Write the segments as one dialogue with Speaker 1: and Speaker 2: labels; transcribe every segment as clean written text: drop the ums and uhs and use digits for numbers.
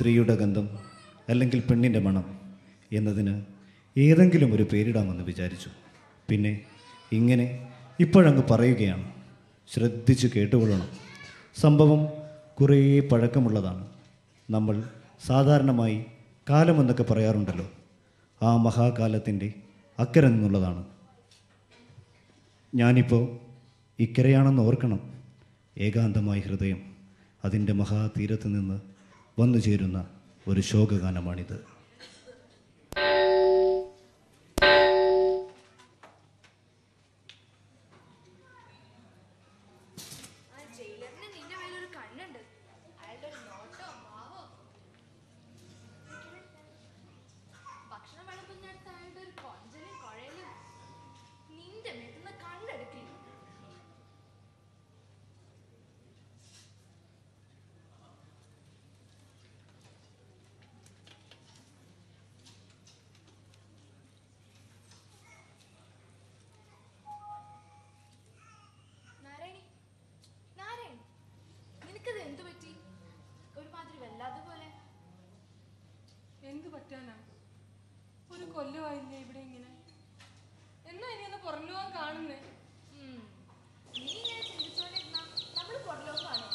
Speaker 1: സ്ത്രീയുടെ ഗന്ധം അല്ലെങ്കിൽ പെണ്ണിൻ്റെ മണം എന്നതിന് ഏതെങ്കിലും ഒരു പേരിടാമെന്ന് വിചാരിച്ചു. പിന്നെ ഇങ്ങനെ ഇപ്പോഴങ്ങ് പറയുകയാണ്. ശ്രദ്ധിച്ച് കേട്ടുകൊള്ളണം. സംഭവം കുറേ പഴക്കമുള്ളതാണ്. നമ്മൾ സാധാരണമായി കാലമെന്നൊക്കെ പറയാറുണ്ടല്ലോ. ആ മഹാകാലത്തിൻ്റെ അക്കരെ നിന്നുള്ളതാണ്. ഞാനിപ്പോൾ ഇക്കരയാണെന്ന് ഓർക്കണം. ഏകാന്തമായ ഹൃദയം അതിൻ്റെ മഹാതീരത്ത് നിന്ന് വന്നു ചേരുന്ന ഒരു ശോകഗാനമാണിത്.
Speaker 2: എന്ത് പറ്റാനാ? ഒരു കൊല്ലമായില്ലേ ഇവിടെ ഇങ്ങനെ. എന്നാ ഇനി ഒന്ന് പുറലോകം കാണുന്നേ?
Speaker 3: നീ ഇങ്ങനെ ചിന്തിച്ചോണ്ടിരുന്നാ നമ്മള് പുറലോകം കാണും.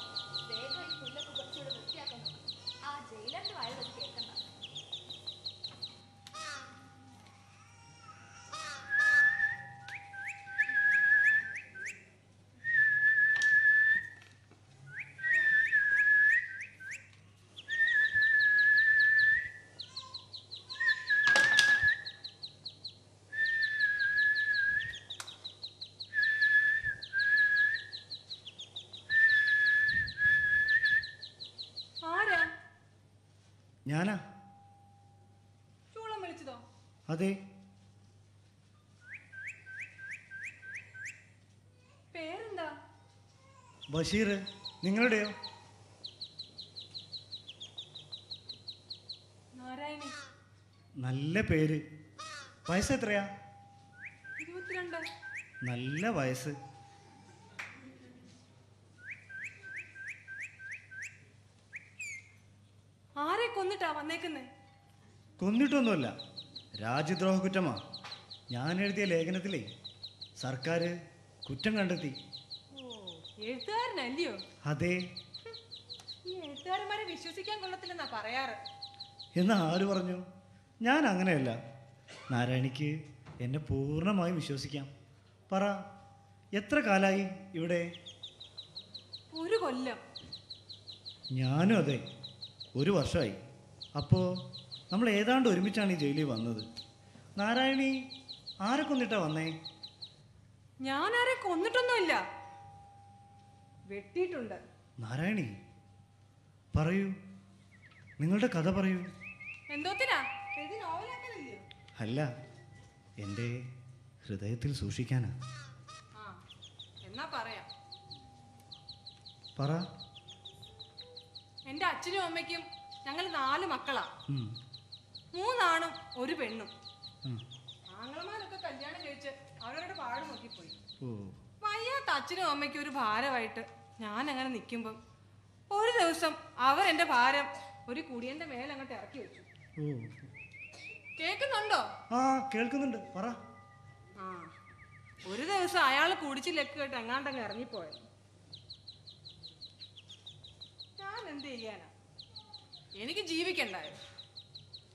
Speaker 3: വേഗം ഈ പുല്ലൊക്കെ കുറച്ചുകൂടെ വൃത്തിയാക്കാൻ നോക്കും. ആ ജയിലറിന്റെ വായ വെച്ച് കേൾക്കണ്ട.
Speaker 1: ഞാനാ.
Speaker 2: ചൂളം വിളിച്ചതോ?
Speaker 1: അതെ.
Speaker 2: പേരെന്താ?
Speaker 1: ബഷീർ. നിങ്ങളുടെയോ?
Speaker 2: നാരായണി.
Speaker 1: നല്ല പേര്. വയസ്സ് എത്രയാ?
Speaker 2: 22.
Speaker 1: നല്ല വയസ്സ്.
Speaker 2: ആരെ കൊന്നിട്ടാ വന്നേക്കുന്നേ?
Speaker 1: കൊന്നിട്ടൊന്നുമല്ല, രാജ്യദ്രോഹ കുറ്റമാ. ഞാൻ എഴുതിയ ലേഖനത്തിലേ സർക്കാർ കുറ്റം കണ്ടെത്തി.
Speaker 2: ഓ, എഴുത്തുകാരനല്ലയോ?
Speaker 1: അതെ.
Speaker 2: ഈ എഴുത്തുകാരന്മാരെ വിശ്വസിക്കാൻ കൊള്ളത്തില്ലെന്നാ പറയാറ്.
Speaker 1: എന്ന് ആര് പറഞ്ഞു? ഞാൻ അങ്ങനെയല്ല. നാരായണിക്ക് എന്നെ പൂർണ്ണമായും വിശ്വസിക്കാം. പറ, എത്ര കാലായി ഇവിടെ?
Speaker 2: 1 കൊല്ലം.
Speaker 1: ഞാനും അതെ, 1 വർഷമായി. അപ്പോൾ നമ്മൾ ഏതാണ്ട് ഒരുമിച്ചാണ് ഈ ജയിലിൽ വന്നത്. നാരായണി ആരെ കൊന്നിട്ടാ വന്നേ?
Speaker 2: ഞാൻ ആരെ കൊന്നിട്ടൊന്നുമില്ല, വെട്ടിയിട്ടുണ്ട്.
Speaker 1: നാരായണി പറയൂ, നിങ്ങളുടെ കഥ പറയൂ.
Speaker 2: എന്തോത്തിനാ? എഴുതി നോവലാക്കലില്ലയോ?
Speaker 1: അല്ല, എൻ്റെ ഹൃദയത്തിൽ സൂക്ഷിക്കാനാ.
Speaker 2: ആ, എന്നാ പറയാം.
Speaker 1: പറ.
Speaker 2: എൻ്റെ അച്ഛനും അമ്മയ്ക്കും ഞങ്ങൾ 4 മക്കളാ. 3 ആണും 1 പെണ്ണും. ആങ്ങളമാരൊക്കെ കല്യാണം കഴിച്ച് അവരവരുടെ പാട് നോക്കിപ്പോയി. വയ്യാത്ത അച്ഛനും അമ്മയ്ക്കും ഒരു ഭാരമായിട്ട് ഞാൻ അങ്ങനെ നിൽക്കുമ്പം ഒരു ദിവസം അവരെന്റെ ഭാരം ഒരു കുടിയന്റെ മേലങ്ങോട്ട് ഇറക്കി വെച്ചു. കേൾക്കുന്നുണ്ടോ?
Speaker 1: ആ, കേൾക്കുന്നുണ്ട്. പറ.
Speaker 2: ആ, ഒരു ദിവസം അയാൾ കുടിച്ച് ലക്ക് കേട്ട് എങ്ങാണ്ടങ്ങ് ഇറങ്ങിപ്പോയത്. ഞാൻ എന്ത് ചെയ്യാനാ? എനിക്ക് ജീവിക്കണ്ടായോ?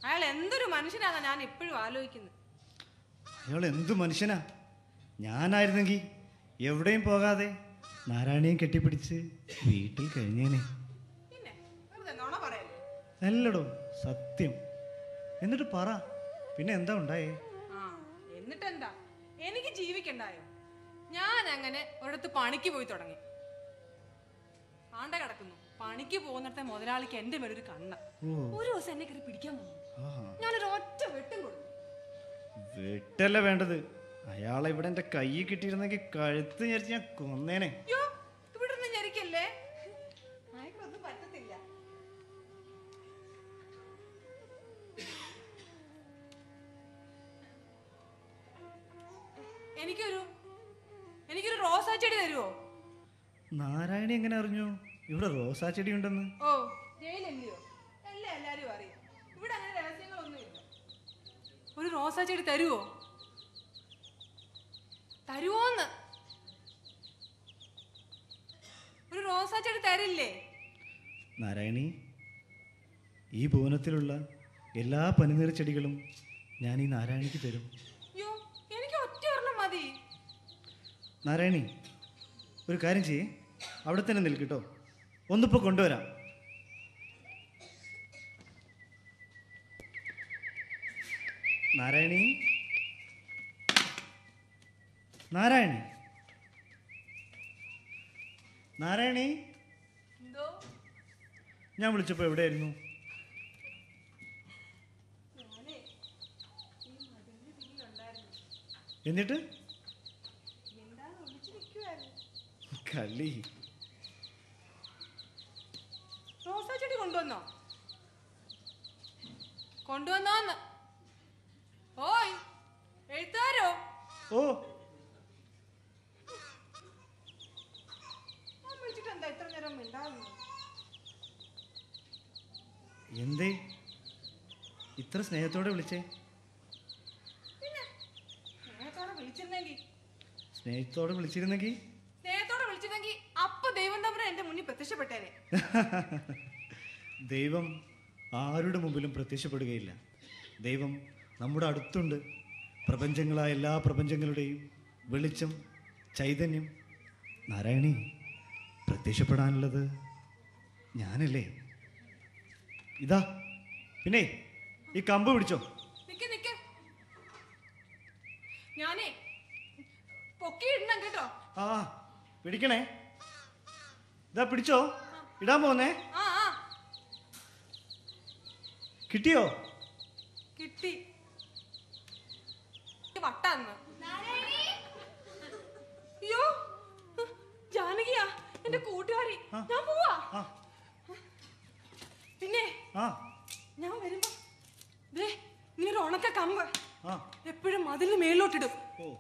Speaker 2: അയാൾ എന്തൊരു മനുഷ്യനാണ് ഞാൻ ഇപ്പോഴും ആലോചിക്കുന്നത്.
Speaker 1: അയാൾ എന്തു മനുഷ്യനാ! ഞാനായിരുന്നെങ്കിൽ എവിടെയും പോകാതെ നാരായണിയും കെട്ടിപ്പിടിച്ച് വീട്ടിൽ കഴിഞ്ഞേനെ.
Speaker 2: പിന്നെ വെറുതെ നുണ പറയല്ലേ?
Speaker 1: അല്ലടോ, സത്യം. എന്നിട്ട് പറ, പിന്നെ എന്താ ഉണ്ടായേ?
Speaker 2: ആ, എന്നിട്ടെന്താ? എനിക്ക് ജീവിക്കണ്ടായോ? ഞാൻ അങ്ങനെ ഒരിടത്ത് പണിക്ക് പോയി തുടങ്ങി. ആണ്ട കിടക്കുന്നു. പണിക്ക് പോകുന്നിടത്തെ മുതലാളിക്ക് എന്റെ മേലൊരു കണ്ണ. ഒരു ദിവസം എന്നെ കയറി പിടിക്കാൻ പോകുന്നു. ഞാനൊരു ഒറ്റ വെട്ടും കൊടുത്തു.
Speaker 1: വെട്ടല്ല വേണ്ടത്, അയാളെ ഇവിടെ എന്റെ കൈ കിട്ടിയിരുന്നെങ്കിൽ കഴുത്ത് ഞെരിച്ച് ഞാൻ കൊന്നേനെ.
Speaker 2: ഇവിടെ നിന്ന് ഞെരിക്കല്ലേ, അയക്കൊന്നും പറ്റത്തില്ല. എനിക്കൊരു റോസാ ചെടി തരുമോ?
Speaker 1: നാരായണി എങ്ങനെ അറിഞ്ഞു ഇവിടെ റോസാ ചെടി ഉണ്ടെന്ന്?
Speaker 2: ഓ, ജയിലല്ലയോ, എല്ലാ ഒരു റോസാ ചെടി തരുവോ? തരുവോന്ന്? ഒരു റോസാ ചെടി തരില്ലേ?
Speaker 1: നാരായണി, ഈ ഭുവനത്തിലുള്ള എല്ലാ പനിനീർ ചെടികളും ഞാൻ ഈ നാരായണിക്ക് തരും.
Speaker 2: അയ്യോ, എനിക്ക് ഒറ്റ ഒരെണ്ണം മതി.
Speaker 1: നാരായണി, ഒരു കാര്യം ചെയ്യേ, അവിടെ തന്നെ നിൽക്കട്ടോ, ഒന്നിപ്പോൾ കൊണ്ടുവരാം. നാരായണി, നാരായണി, നാരായണി,
Speaker 2: എന്തോ?
Speaker 1: ഞാൻ വിളിച്ചപ്പോൾ എവിടെയായിരുന്നു?
Speaker 2: ഞാനേ ഈ മതിലിന് പിന്നിലുണ്ടായിരുന്നു.
Speaker 1: എന്നിട്ട്
Speaker 2: എന്താന്ന് ഒളിച്ചു നിൽക്കുവായിരുന്നു.
Speaker 1: കള്ളി.
Speaker 2: റോസാ ചെടി കൊണ്ടുവന്നോ? കൊണ്ടുവന്നോന്ന്? ഓയ് എഴുത്താരോ?
Speaker 1: ഓ,
Speaker 2: വിളിച്ചിട്ട് എന്താ ഇത്ര നേരം മിണ്ടാകുന്നു?
Speaker 1: എന്തേ ഇത്ര സ്നേഹത്തോടെ വിളിച്ചേ?
Speaker 2: പിന്നെ സ്നേഹത്തോടെ വിളിച്ചിരുന്നെങ്കിൽ
Speaker 1: സ്നേഹത്തോടെ വിളിച്ചിരുന്നെങ്കിൽ
Speaker 2: അപ്പൊ ദൈവം തമ്മിൽ എന്റെ മുന്നിൽ പ്രത്യക്ഷപ്പെട്ടേനെ.
Speaker 1: ദൈവം ആരുടെ മുമ്പിലും പ്രത്യക്ഷപ്പെടുകയില്ല. ദൈവം നമ്മുടെ അടുത്തുണ്ട്. പ്രപഞ്ചങ്ങളായ എല്ലാ പ്രപഞ്ചങ്ങളുടെയും വെളിച്ചം, ചൈതന്യം. നാരായണി, പ്രത്യക്ഷപ്പെടാനുള്ളത് ഞാനല്ലേ? ഇതാ, പിന്നെ ഈ കമ്പ് പിടിച്ചോ.
Speaker 2: നിക്ക് നിക്ക്, ഞാനേ പൊക്കിയിടണം കേട്ടോ.
Speaker 1: ആ, പിടിക്കണേ. ഇതാ പിടിച്ചോ, ഇടാൻ പോന്നേ.
Speaker 2: ആ ആ,
Speaker 1: കിട്ടിയോ?
Speaker 2: കിട്ടി. വട്ടാന്ന്. അയ്യോ, ജാനകിയാ, എന്റെ കൂട്ടുകാരി. ഞാൻ പോവാ. പിന്നെ ഞാൻ വരുമ്പോ ദേ ഇങ്ങനെ ഒരു ഉണക്ക കമ്പ് എപ്പോഴും മതിലിന് മേലോട്ടിടും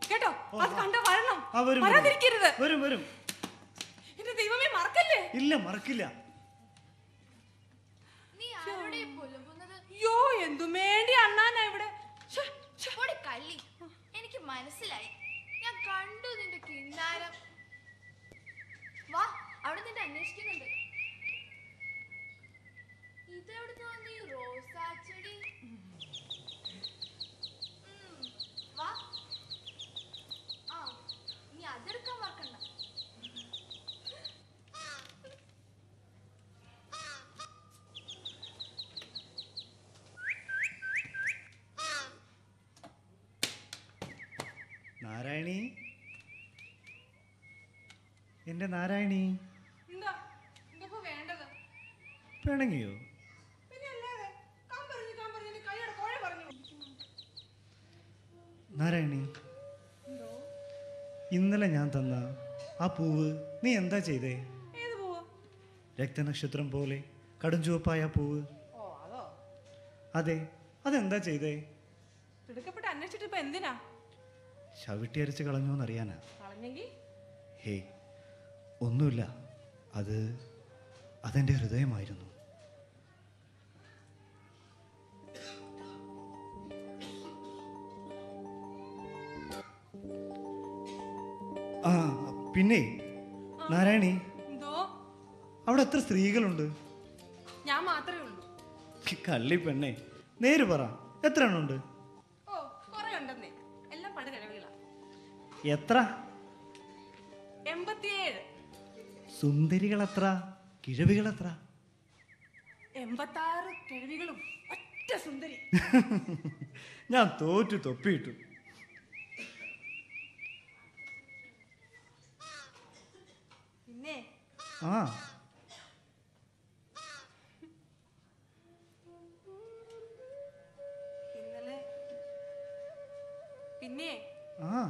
Speaker 2: കേട്ടോ. അത് കണ്ട വരണം, വരാതിരിക്കരുത്.
Speaker 1: വരും വരും.
Speaker 2: എന്റെ ദൈവമേ, മറക്കല്ലേ?
Speaker 1: ഇല്ല, മറക്കില്ല. അയ്യോ, എന്തും വേണ്ടി അണ്ണാനാ ഇവിടെ.
Speaker 3: കള്ളി, എനിക്ക് മനസ്സിലായി. ഞാൻ കണ്ടു നിന്റെ കിന്നാരം. വാ, അവിടെ നിന്റെ അന്വേഷിക്കുന്നുണ്ട്. ഇതെവിടുന്ന് വന്ന ഈ റോസാ ചെടി? വാ. ആ, നീ അതെടുക്കാൻ മറക്കണ്ട.
Speaker 1: നാരായണി, എന്റെ നാരായണി.
Speaker 2: എന്താ ഇപ്പൊ വേണ്ടത്?
Speaker 1: പിണങ്ങിയോ?
Speaker 2: പിന്നെ അല്ലാതെ കൈയുടെ കോഴ പറഞ്ഞു.
Speaker 1: നാരായണി, ഇന്നലെ ഞാൻ തന്ന ആ പൂവ് നീ എന്താ ചെയ്തേ?
Speaker 2: ഏത് പൂവ്?
Speaker 1: രക്തനക്ഷത്രം പോലെ കടും ചുവപ്പായ പൂവ്.
Speaker 2: ഓ, അതോ?
Speaker 1: അതെ, അതെന്താ ചെയ്തേ?
Speaker 2: തിടുക്കപ്പെട്ട് അന്വേഷിച്ചിട്ട് ഇപ്പൊ എന്തിനാ?
Speaker 1: ചവിട്ടി അരച്ച് കളഞ്ഞോന്നറിയാനാ.
Speaker 2: കളഞ്ഞെങ്കിൽ?
Speaker 1: ഹേ, ഒന്നുമില്ല. അതെന്റെ ഹൃദയമായിരുന്നു. ആ, പിന്നെ നാരായണി,
Speaker 2: എന്തോ?
Speaker 1: അവിടെ എത്ര സ്ത്രീകളുണ്ട്?
Speaker 2: ഞാൻ മാത്രമേ ഉള്ളൂ.
Speaker 1: കള്ളി പെണ്ണേ, നേര് പറ, എത്ര എണ്ണമുണ്ട്?
Speaker 2: ഓ, കുറെ ഉണ്ടെന്നേ. എല്ലാം പണ്ട് കിഴവികളാ.
Speaker 1: എത്ര?
Speaker 2: 87.
Speaker 1: സുന്ദരികൾ എത്ര? കിഴവികൾ എത്ര?
Speaker 2: 86 കിഴവികളും ഒറ്റ സുന്ദരി.
Speaker 1: ഞാൻ തോറ്റു തൊപ്പിയിട്ടു.
Speaker 2: പിന്നെ
Speaker 1: ആ,
Speaker 2: ഇന്നലെ പിന്നെ
Speaker 1: ആ,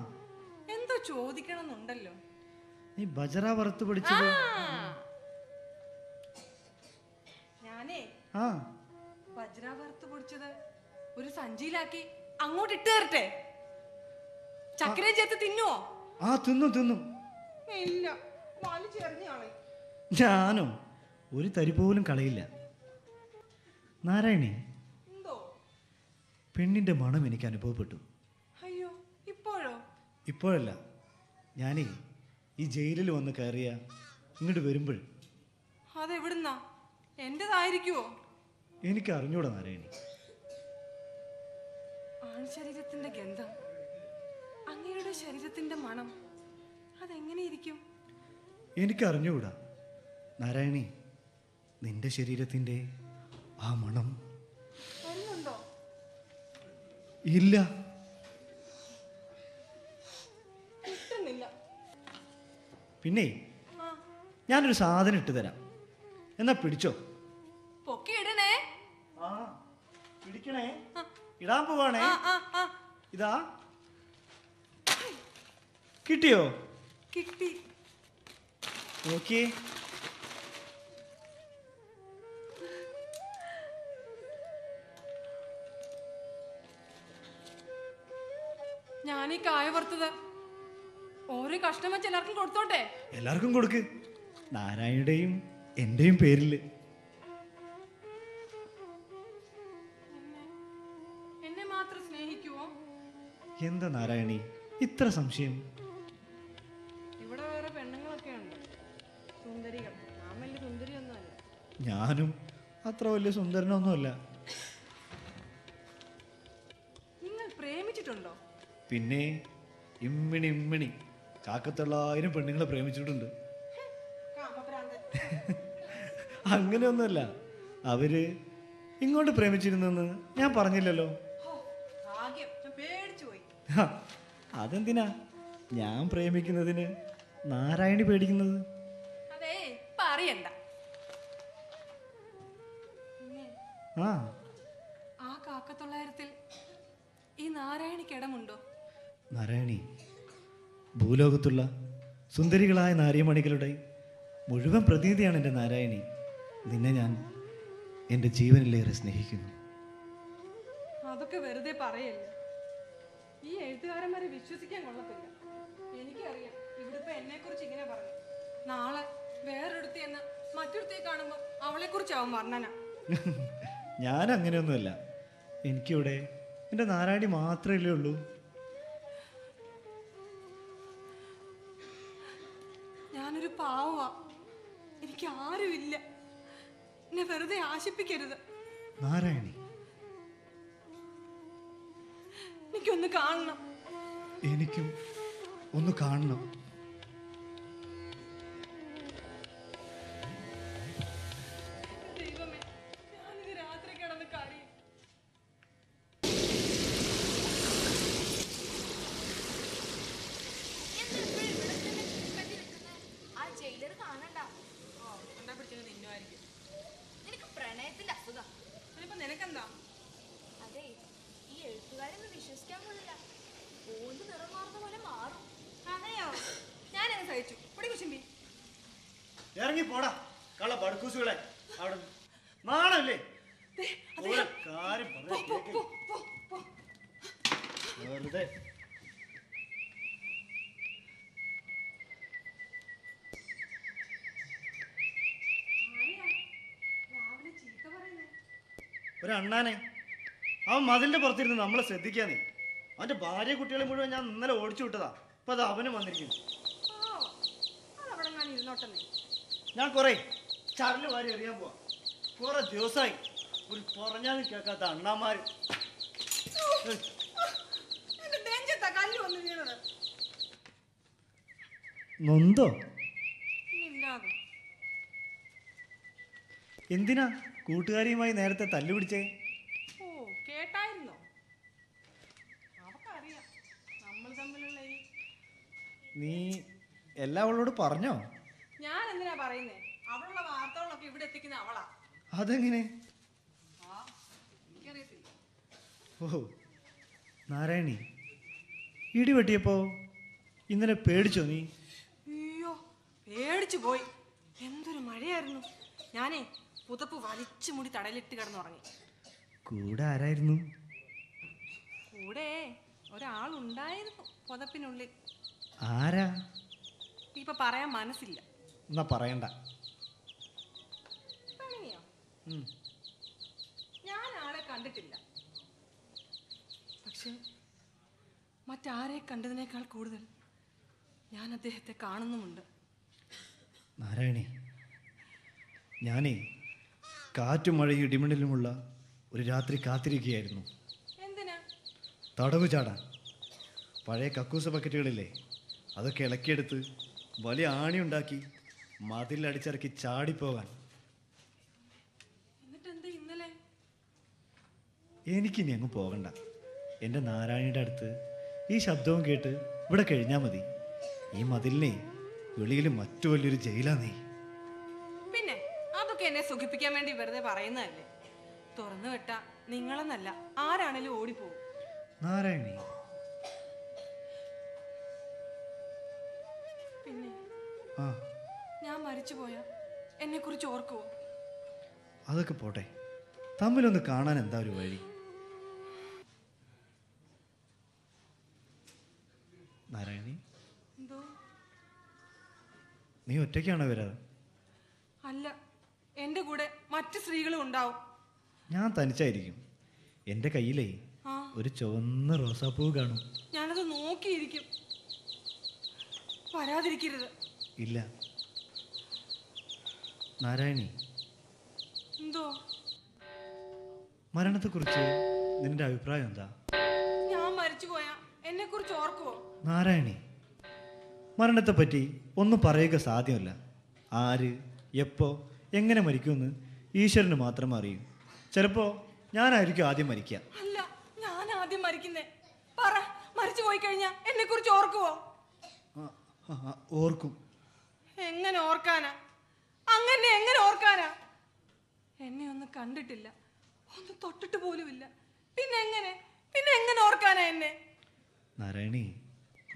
Speaker 2: എന്തോ ചോദിക്കണമെന്നുണ്ടല്ലോ.
Speaker 1: നീ ബജറ വറുത്ത് പിടിച്ചത്?
Speaker 2: ഞാനേ
Speaker 1: ആ,
Speaker 2: വജ്ര വറുത്ത് പൊടിച്ചത് ഒരു സഞ്ചിയിലാക്കി അങ്ങോട്ട് ഇട്ട് തരട്ടെ? ചക്കരയും ചേർത്ത് തിന്നുവോ?
Speaker 1: ആ, തിന്നും.
Speaker 2: ഇല്ല, വലിച്ചെറിഞ്ഞാളെ.
Speaker 1: ഞാനോ ഒരു തരി പോലും കളയില്ല. നാരായണി,
Speaker 2: എന്തോ?
Speaker 1: പെണ്ണിൻ്റെ മണം എനിക്ക് അനുഭവപ്പെട്ടു.
Speaker 2: അയ്യോ, ഇപ്പോഴോ?
Speaker 1: ഇപ്പോഴല്ല, ഞാനേ ഈ ജയിലിൽ വന്ന് കയറിയ ഇങ്ങോട്ട് വരുമ്പോൾ.
Speaker 2: അതെവിടുന്നാ? എന്റേതായിരിക്കുവോ?
Speaker 1: എനിക്ക് അറിഞ്ഞൂടാ നാരായണി.
Speaker 2: ആൺശരീരത്തിന്റെ ഗന്ധം, അങ്ങയുടെ ശരീരത്തിന്റെ മണം, അതെങ്ങനെയിരിക്കും?
Speaker 1: എനിക്ക് അറിഞ്ഞുകൂടാ നാരായണി. നിന്റെ ശരീരത്തിൻ്റെ ആ മണം
Speaker 2: വരുന്നുണ്ടോ?
Speaker 1: ഇല്ല,
Speaker 2: കിട്ടുന്നില്ല.
Speaker 1: പിന്നെ
Speaker 2: ആ,
Speaker 1: ഞാനൊരു സാധനം ഇട്ട് തരാം, എന്നാ പിടിച്ചോ.
Speaker 2: പൊക്കി ഇടണേ.
Speaker 1: ആ, പിടിക്കണേ. ഇടാൻ പോവാണേ.
Speaker 2: ആ, ആ, ആ.
Speaker 1: ഇതാ, കിട്ടിയോ?
Speaker 2: കിട്ടി.
Speaker 1: നോക്കിയേ.
Speaker 2: ഞാനീ കായ വറുത്തത് ഓരോ കഷ്ണം വെച്ച് എല്ലാവർക്കും കൊടുത്തോട്ടെ?
Speaker 1: എല്ലാവർക്കും കൊടുക്ക്, നാരായണിയുടെയും എന്റെയും പേരിൽ.
Speaker 2: എന്നെ മാത്രം സ്നേഹിക്കുവോ?
Speaker 1: എന്താ നാരായണി ഇത്ര സംശയം?
Speaker 2: ഇവിടെ വേറെ പെണ്ണുങ്ങളൊക്കെ ഉണ്ട്, സുന്ദരികൾ. ഞാൻ വലിയ സുന്ദരിയൊന്നുമല്ല.
Speaker 1: ഞാനും അത്ര വലിയ സുന്ദരനൊന്നുമല്ല.
Speaker 2: നിങ്ങൾ പ്രേമിച്ചിട്ടുണ്ടോ?
Speaker 1: പിന്നെ ഇമ്മിണി ഇമ്മിണി 1,000 പെണ്ണുങ്ങളെ പ്രേമിച്ചിട്ടുണ്ട്. അങ്ങനെയൊന്നുമല്ല, അവര് ഇങ്ങോട്ട് പ്രേമിച്ചിരുന്നെന്ന് ഞാൻ പറഞ്ഞില്ലല്ലോ. ഹ, അതെന്തിനാ ഞാൻ പ്രേമിക്കുന്നതിന് നാരായണി പേടിക്കുന്നത്?
Speaker 2: അതേ പറയണ്ട.
Speaker 1: ആ,
Speaker 2: ആ 1,900 ഈ നാരായണിക്ക് ഇടമുണ്ടോ?
Speaker 1: നാരായണി, ഭൂലോകത്തുള്ള സുന്ദരികളായ നാരിയമണികളുടെ മുഴുവൻ പ്രതിനിധിയാണ് എൻ്റെ നാരായണി. നിന്നെ ഞാൻ എൻ്റെ ജീവനിലേറെ സ്നേഹിക്കുന്നു.
Speaker 2: അതൊക്കെ വെറുതെ പറയല്ലേ. ഈ എഴുത്തുകാരന്മാരെ വിശ്വസിക്കാൻ കൊള്ളത്തില്ല. എനിക്കറിയാം ഇവിടിപ്പോ എന്നെ കുറിച്ച് ഇങ്ങനെ പറഞ്ഞു. നാളെ വേറൊരുത്തി എന്ന മറ്റൊരുത്തെ കാണുമ്പോ അവളെ കുറിച്ചാവും വർണ്ണന.
Speaker 1: ഞാൻ അങ്ങനെയൊന്നുമല്ല. എനിക്കിവിടെ എൻ്റെ നാരായണി മാത്രമല്ലേ ഉള്ളൂ.
Speaker 2: ഞാനൊരു പാവമാ, എനിക്ക് ആരുമില്ല. എന്നെ വെറുതെ ആശിപ്പിക്കരുത്.
Speaker 1: നാരായണി,
Speaker 2: എനിക്കൊന്ന് കാണണം.
Speaker 1: എനിക്കും ഒന്ന് കാണണം.
Speaker 2: ദൈവമേ, ഞാനിത് രാത്രി കിടന്ന് കരയും.
Speaker 3: ആ ജയിലർ കാണണ്ട.
Speaker 2: എന്താ പിടിച്ചത്? തിന്നുമായിരിക്കും.
Speaker 3: നിനക്ക് പ്രണയത്തിന്റെ അസുഖം.
Speaker 2: അതിപ്പോ നിനക്കെന്താ?
Speaker 3: അതെ, ഈ എഴുത്തുകാരൊന്നും വിശ്വസിക്കാൻ കൊള്ളില്ല. ഓന്ത് നിറം മാറുന്ന പോലെ മാറും.
Speaker 2: അതെയോ? ഞാനങ്ങ് സഹിച്ചു. പൊടി കുശുമ്പി.
Speaker 1: ഇറങ്ങി പോടാ കള്ള ബടുക്കൂസുകളെ. അവിടെ നാണല്ലേ?
Speaker 2: ദേ, അതെ.
Speaker 1: ഓരോ കാര്യം
Speaker 2: പോ, പോ, പോ, പോ, പോ.
Speaker 1: വെറുതെ.
Speaker 2: ആരെയാ രാവിലെ ചീത്ത പറയുന്നേ?
Speaker 1: ഒരു അണ്ണാനെ, അവൻ മതിലിന്റെ പുറത്തിരുന്ന് നമ്മളെ ശ്രദ്ധിക്കാന്നേ. അവന്റെ ഭാര്യ കുട്ടികളെ മുഴുവൻ ഞാൻ ഇന്നലെ ഓടിച്ചു വിട്ടതാ. ഇപ്പൊ അത് അവനും വന്നിരിക്കുന്നു.
Speaker 2: ഓ, അതവിടെ ഞാൻ ഇരുന്നോട്ടെന്നേ.
Speaker 1: ഞാൻ കുറെ ചരല് വാരി എറിയാൻ പോവാ. കുറെ ദിവസമായി ഒരു പറഞ്ഞാലും കേൾക്കാത്ത അണ്ണാമാര്.
Speaker 2: എന്റെ നെഞ്ചത്താ കല്ല് വന്ന് വീണത്.
Speaker 1: നൊന്തോ?
Speaker 2: ഇല്ലാതെ
Speaker 1: എന്തിനാ കൂട്ടുകാരിയുമായി നേരത്തെ തല്ലുപിടിച്ചേ?
Speaker 2: ഓ, കേട്ടായിരുന്നോ? അവക്കറിയാം നമ്മൾ തമ്മിലുള്ള ഈ.
Speaker 1: നീ എല്ലാം അവളോട് പറഞ്ഞോ?
Speaker 2: ഞാൻ എന്തിനാ പറയുന്നേ? അവളുള്ള വാർത്തകളൊക്കെ ഇവിടെ എത്തിക്കുന്ന അവളാ.
Speaker 1: അതെങ്ങനെ?
Speaker 2: ആ, എനിക്കറിയത്തില്ല.
Speaker 1: ഓ നാരായണി, ഇടി വെട്ടിയപ്പോ ഇന്നലെ പേടിച്ചോ നീ?
Speaker 2: അയ്യോ, പേടിച്ചു പോയി. എന്തൊരു മഴയായിരുന്നു. ഞാനേ പുതപ്പ് വലിച്ചു മുടി തടലിട്ട് കിടന്നുറങ്ങി.
Speaker 1: കൂടെ ആരായിരുന്നു?
Speaker 2: കൂടെ ഒരാളുണ്ടായിരുന്നു പുതപ്പിനുള്ളിൽ.
Speaker 1: ആരാ?
Speaker 2: ഇപ്പൊ പറയാൻ മനസ്സില്ല.
Speaker 1: എന്നാ പറയണ്ട.
Speaker 2: പിണങ്ങിയോ? ഞാൻ ആളെ കണ്ടിട്ടില്ല. പക്ഷേ മറ്റാരെ കണ്ടതിനേക്കാൾ കൂടുതൽ ഞാൻ അദ്ദേഹത്തെ കാണുന്നുമുണ്ട്.
Speaker 1: നാരായണി, ഞാനേ കാറ്റും മഴയും ഇടിമിന്നലുമുള്ള ഒരു രാത്രി കാത്തിരിക്കുകയായിരുന്നു.
Speaker 2: എന്തിനാ?
Speaker 1: തടവു ചാടാൻ. പഴയ കക്കൂസ ബക്കറ്റുകളില്ലേ, അതൊക്കെ ഇളക്കിയെടുത്ത് വലിയ ആണി ഉണ്ടാക്കി മതിലടിച്ചിറക്കി ചാടിപ്പോകാൻ.
Speaker 2: എന്നിട്ടെന്താ ഇന്നലെ?
Speaker 1: എനിക്കിനി അങ്ങ് പോകണ്ട. എൻ്റെ നാരായണിയുടെ അടുത്ത് ഈ ശബ്ദവും കേട്ട് ഇവിടെ കഴിഞ്ഞാൽ മതി. ഈ മതിലിനെ വെളിയിൽ മറ്റു വലിയൊരു ജയിലാന്നേ.
Speaker 2: പിന്നെ അതൊക്കെ എന്നെ സുഖിപ്പിക്കാൻ വേണ്ടി വെറുതെ പറയുന്നതല്ലേ. തുറന്നു വിട്ട നിങ്ങളെന്നല്ല ആരാണേലും ഓടിപ്പോവും.
Speaker 1: നാരായണി,
Speaker 2: പിന്നെ
Speaker 1: ആ
Speaker 2: ഞാൻ മരിച്ചു പോയാ എന്നെ കുറിച്ച് ഓർക്കുവോ?
Speaker 1: അതൊക്കെ പോട്ടെ, തമ്മിലൊന്ന് കാണാൻ എന്താ ഒരു വഴി? നാരായണി,
Speaker 2: എന്തോ?
Speaker 1: നീ ഒറ്റയ്ക്കാണോ വരാറ്?
Speaker 2: അല്ല, എന്റെ കൂടെ മറ്റു സ്ത്രീകളും ഉണ്ടാവും.
Speaker 1: ഞാൻ തനിച്ചായിരിക്കും. എൻ്റെ കയ്യിലേ
Speaker 2: ആ,
Speaker 1: ഒരു ചുവന്ന റോസാപ്പൂ കാണും.
Speaker 2: ഞാനത് നോക്കിയിരിക്കും. വരാതിരിക്കരുത്.
Speaker 1: ഇല്ല. നാരായണി,
Speaker 2: എന്തോ?
Speaker 1: മരണത്തെക്കുറിച്ച് നിന്റെ അഭിപ്രായം എന്താ?
Speaker 2: ഞാൻ മരിച്ചു പോയാ എന്നെ കുറിച്ച് ഓർക്കുവോ?
Speaker 1: നാരായണി, മരണത്തെപ്പറ്റി ഒന്നും പറയുക സാധ്യമല്ല. ആര്, എപ്പോ, എങ്ങനെ മരിക്കുമെന്ന് ഈശ്വരന് മാത്രം അറിയും. ചിലപ്പോൾ ഞാനായിരിക്കും ആദ്യം മരിക്കുക.
Speaker 2: അല്ല, ഞാൻ ആദ്യം മരിക്കുന്നേ. പറ, മരിച്ചു പോയി കഴിഞ്ഞാ എന്നെ കുറിച്ച് ഓർക്കുവോ?
Speaker 1: ഓർക്കും.
Speaker 2: എങ്ങനെ ഓർക്കാനാ? അങ്ങനെ എങ്ങനെ ഓർക്കാനാ? എന്നെ ഒന്ന് കണ്ടിട്ടില്ല, ഒന്ന് തൊട്ടിട്ട് പോലുമില്ല. പിന്നെ എങ്ങനെ ഓർക്കാനാ എന്നെ?
Speaker 1: നാരായണി,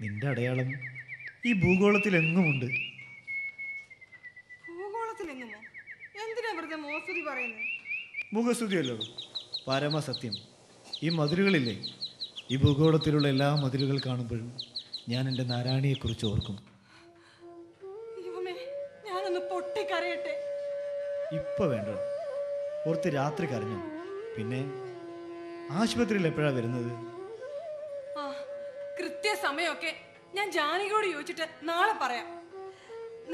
Speaker 1: നിന്റെ അടയാളം ഈ ഭൂഗോളത്തിൽ എങ്ങുമുണ്ട്.
Speaker 2: ഭൂഗോളത്തിലെങ്ങുമോ? എന്തിനാ വെറുതെ മോസ്തുതി പറയുന്നത്?
Speaker 1: മുഖസ്തുതിയല്ലോ, പരമസത്യം. ഈ മതിലുകളില്ലേ, ഈ ഭൂഗോളത്തിലുള്ള എല്ലാ മതിലുകൾ കാണുമ്പോഴും ഞാൻ എൻ്റെ നാരായണിയെക്കുറിച്ച് ഓർക്കും.
Speaker 2: ദൈവമേ, ഞാനൊന്ന് പൊട്ടിക്കരയട്ടെ.
Speaker 1: ഇപ്പൊ വേണ്ട, ഓർത്ത് രാത്രി കരഞ്ഞു. പിന്നെ ആശുപത്രിയിൽ എപ്പോഴാണ് വരുന്നത്?
Speaker 2: ആ, കൃത്യസമയമൊക്കെ ഞാൻ ജാനകിയോട് ചോദിച്ചിട്ട് നാളെ പറയാം.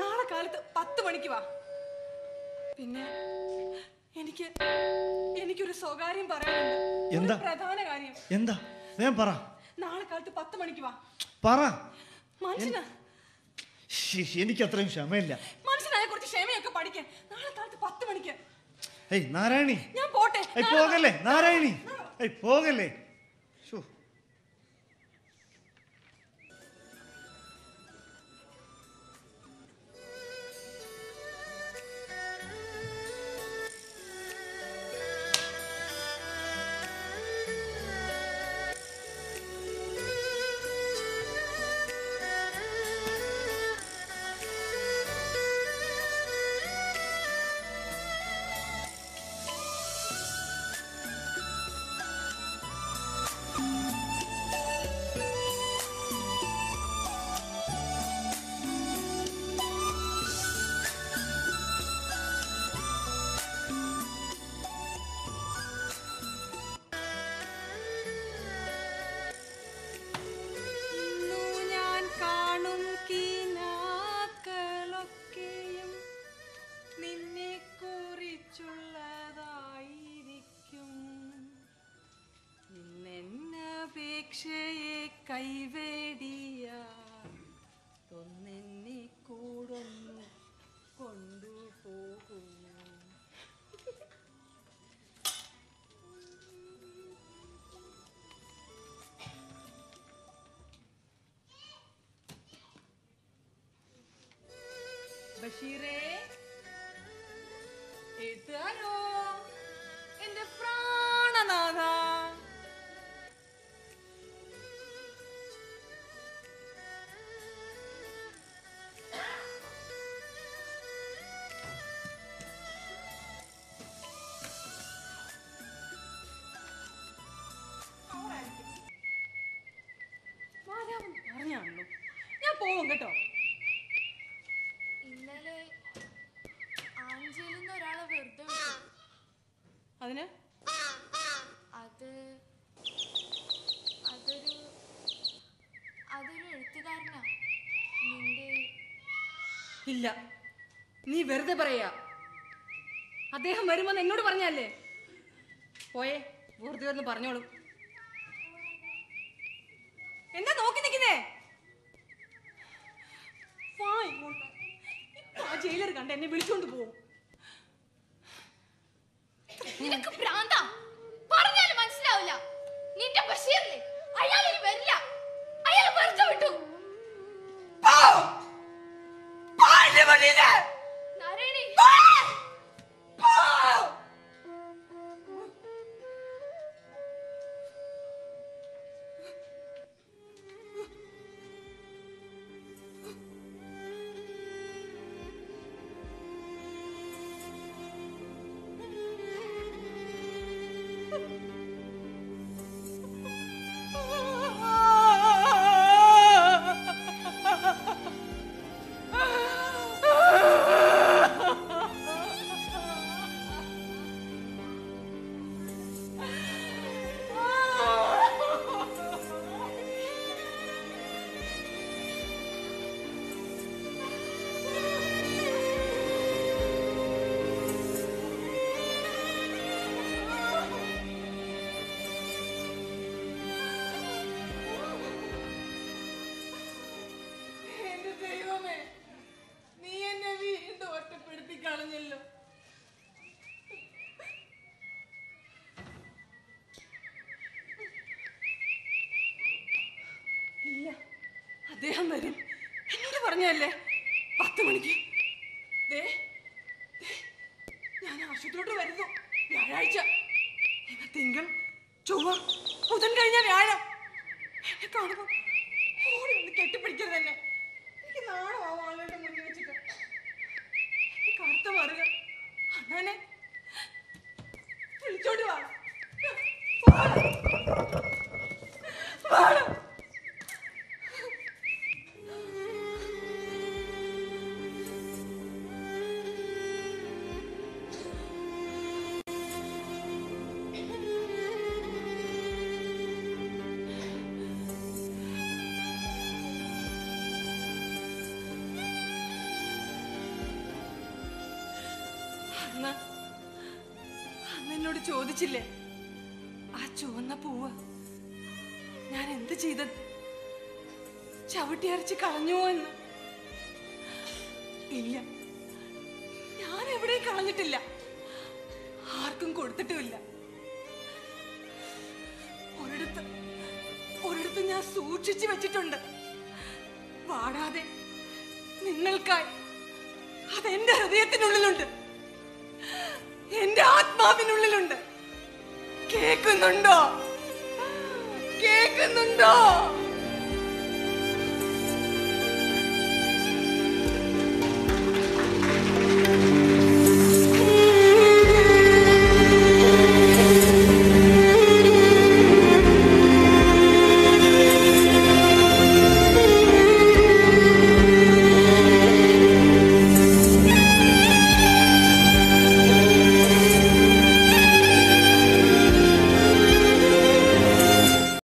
Speaker 2: നാളെ കാലത്ത് 10 മണിക്ക് വാ. പിന്നെ എനിക്കൊരു സ്വകാര്യം പറയാനുണ്ട്.
Speaker 1: എന്താ?
Speaker 2: പ്രധാന കാര്യം.
Speaker 1: എന്താ? ഞാൻ പറ.
Speaker 2: നാളെ കാലത്ത് 10 മണിക്ക് വാ.
Speaker 1: പറ.
Speaker 2: മനുഷ്യനാ,
Speaker 1: എനിക്ക് അത്രയും ക്ഷമയില്ല.
Speaker 2: മനുഷ്യനായ കുറച്ച് ക്ഷമയൊക്കെ പഠിക്കാൻ. നാളെ കാലത്ത് 10 മണിക്ക്.
Speaker 1: ഏയ് നാരായണി,
Speaker 2: ഞാൻ പോട്ടെ.
Speaker 1: പോകല്ലേ നാരായണി, പോകല്ലേ.
Speaker 2: അപേക്ഷയെ കൈവേടിയ ഒന്നെന്നെ കൂടൊന്നു കൊണ്ടുപോകുന്നു. ബഷീറേ, എഴുത്തുകാരോ, എന്റെ പ്രാണനാഥ. പറഞ്ഞാണല്ലോ, ഞാൻ പോവും കേട്ടോ.
Speaker 3: ഇന്നലെ ആഞ്ചലിന്ന് ഒരാളെ വെറുതെ വിട്ടു.
Speaker 2: അതിന്
Speaker 3: അത്
Speaker 2: ഇല്ല, നീ വെറുതെ പറയാ. അദ്ദേഹം വരുമെന്ന് എന്നോട് പറഞ്ഞല്ലേ. പോയേ, വെറുതെ ഒന്ന് പറഞ്ഞോളൂ. എന്താ നോക്കി നിൽക്കുന്നേ? ആ ജയിലർ കണ്ട് എന്നെ വിളിച്ചോണ്ട് പോവും.
Speaker 3: നിനക്ക് ഭ്രാന്താ, പറഞ്ഞാലും മനസ്സിലാവില്ല. നിന്റെ ബഷീറില്ലേ, അയാൾ ഇനി വരില്ല. അയാൾ വെറുതെ വിട്ടു. നാരായണി,
Speaker 2: അദ്ദേഹം വരും എന്നോട് പറഞ്ഞല്ലേ 10 മണിക്ക്. ഞാൻ ആശുപത്രിയോട്ട് വരുന്നു. വ്യാഴാഴ്ച, തിങ്കൾ, ചൊവ്വ, ബുധൻ കഴിഞ്ഞ വ്യാഴം. എന്നെ കാണുമ്പോ ഓടി ഒന്ന് കെട്ടിപ്പിടിക്കരുത് തന്നെ. എനിക്ക് നാണമാവും ആളുകളുടെ മുന്നിൽ വെച്ചിട്ട്. കറുത്ത മാറുക അണ്ണനെ വിളിച്ചോണ്ട് വാ. അന്നെന്നോട് ചോദിച്ചില്ലേ ആ ചുവന്ന പൂവ് ഞാൻ എന്ത് ചെയ്തത്, ചവിട്ടിയരച്ച് കളഞ്ഞുവോ എന്ന്? ഇല്ല, ഞാൻ എവിടെയും കളഞ്ഞിട്ടില്ല, ആർക്കും കൊടുത്തിട്ടുമില്ല. ഒരിടത്ത് ഞാൻ സൂക്ഷിച്ചു വെച്ചിട്ടുണ്ട്, വാടാതെ നിങ്ങൾക്കായി. അതെന്റെ ഹൃദയത്തിനുള്ളിലുണ്ട്, എന്റെ ആത്മാവിനുള്ളിലുണ്ട്. കേൾക്കുന്നുണ്ടോ? കേൾക്കുന്നുണ്ടോ?